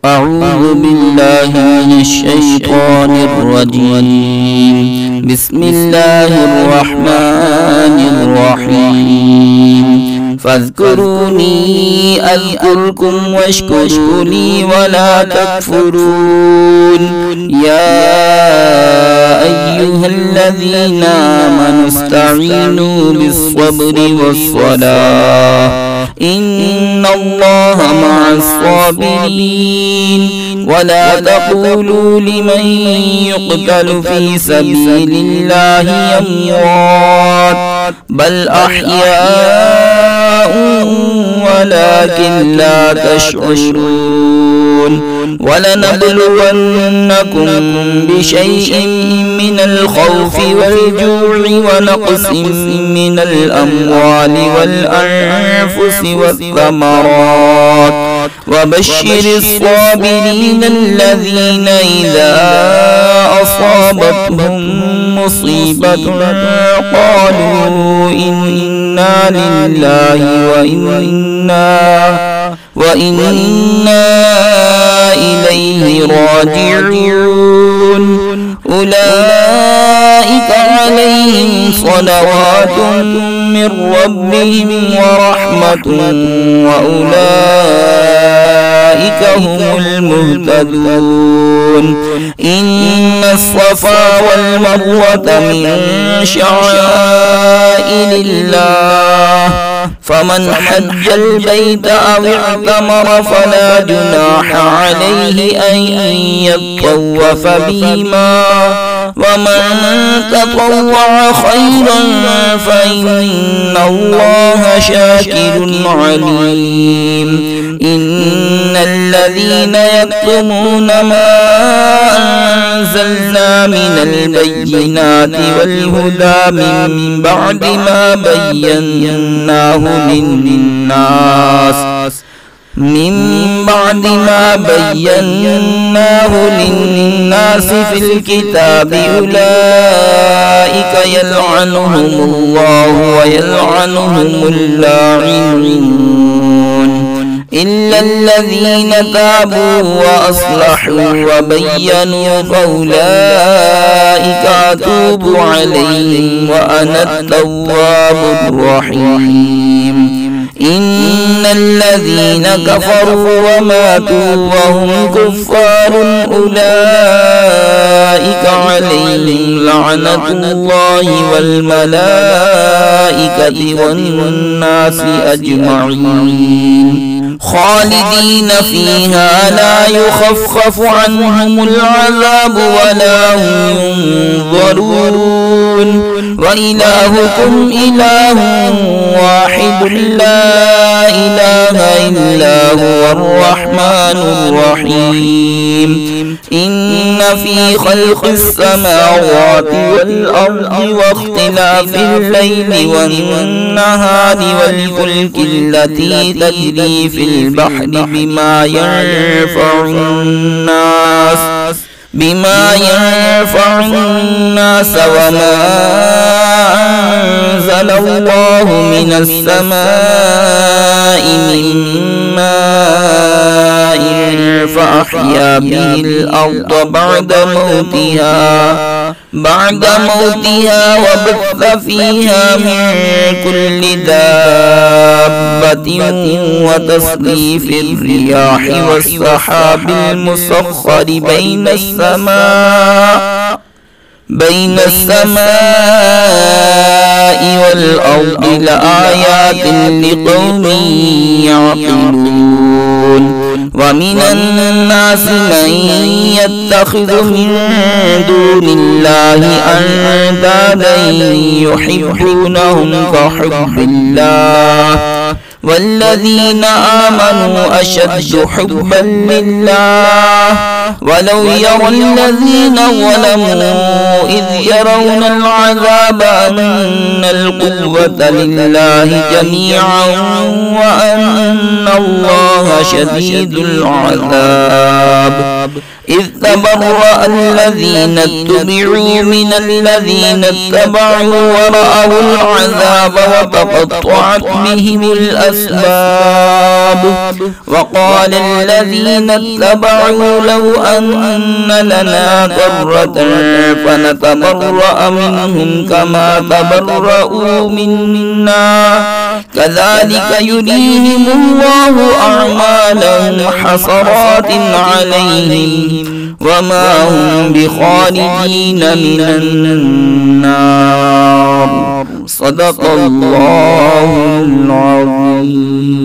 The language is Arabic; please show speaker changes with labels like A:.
A: أعوذ بالله من الشيطان الرجيم. بسم الله الرحمن الرحيم. فاذكروني أذكركم واشكروا لي ولا تكفرون. يا أيها الذين آمنوا استعينوا بالصبر والصلاة إن الله مع الصابرين. ولا تقولوا لمن يقتل في سبيل الله أموات بل أحياء ولكن لا تشعرون. ولنبلونكم بشيء من الخوف والجوع ونقص من الأموال والأنفس والثمرات وبشر الصابرين الذين إذا أصابتهم مصيبة قالوا إنا لله وإنا إليه راجعون. أولئك عليهم صلوات من ربهم ورحمة وأولئك هم المهتدون. إن الصفا والمروة من شعائر الله فمن حج البيت أو اعتمر فلا جناح عليه أن يطوف بهما ومن تطوع خيرا فإن الله شاكر عليم. إن الذين يكتمون ما أنزلنا من البينات والهدى من بعد ما بيناه للناس في الكتاب أولئك يلعنهم الله ويلعنهم اللاعنون إلا الذين تابوا وأصلحوا وبينوا فأولئك أتوب عليهم وأنا التواب الرحيم. إن الذين كفروا وماتوا وهم كفار أولئك عليهم لعنة الله والملائكة والناس أجمعين خالدين فيها لا يخفف عنهم العذاب ولا هم ينظرون. وإلهكم إله واحد لا إله إلا هو الرحمن الرحيم. إن في خلق السماوات والأرض واختلاف الليل والنهار والفلك التي تجري في البحر بما ينفع الناس وما أنزل الله من السماء من ماء فأحيا به الأرض بعد موتها وبث فيها من كل دابة وتصريف الرياح والسحاب المسخر بين السماء والأرض لآيات لقوم يعقلون. ومن الناس من يتخذ من دون الله أندادا يحبونهم كحب الله والذين آمنوا أشد حبا لله. ولو يرى الذين ظلموا إذ يرون العذاب أن القوة لله جميعا وأن الله شديد العذاب. إذ تبرأ الذين اتبعوا من الذين اتبعوا ورأوا العذاب وتقطعت بهم الأسباب. الأسباب. وقال الذين اتبعوا لو أن لنا كرة فنتبرأ منهم كما تبرؤوا منا كذلك يريهم الله أعمالهم حسرات عليهم وما هم بخارجين من النار. صدق الله العظيم.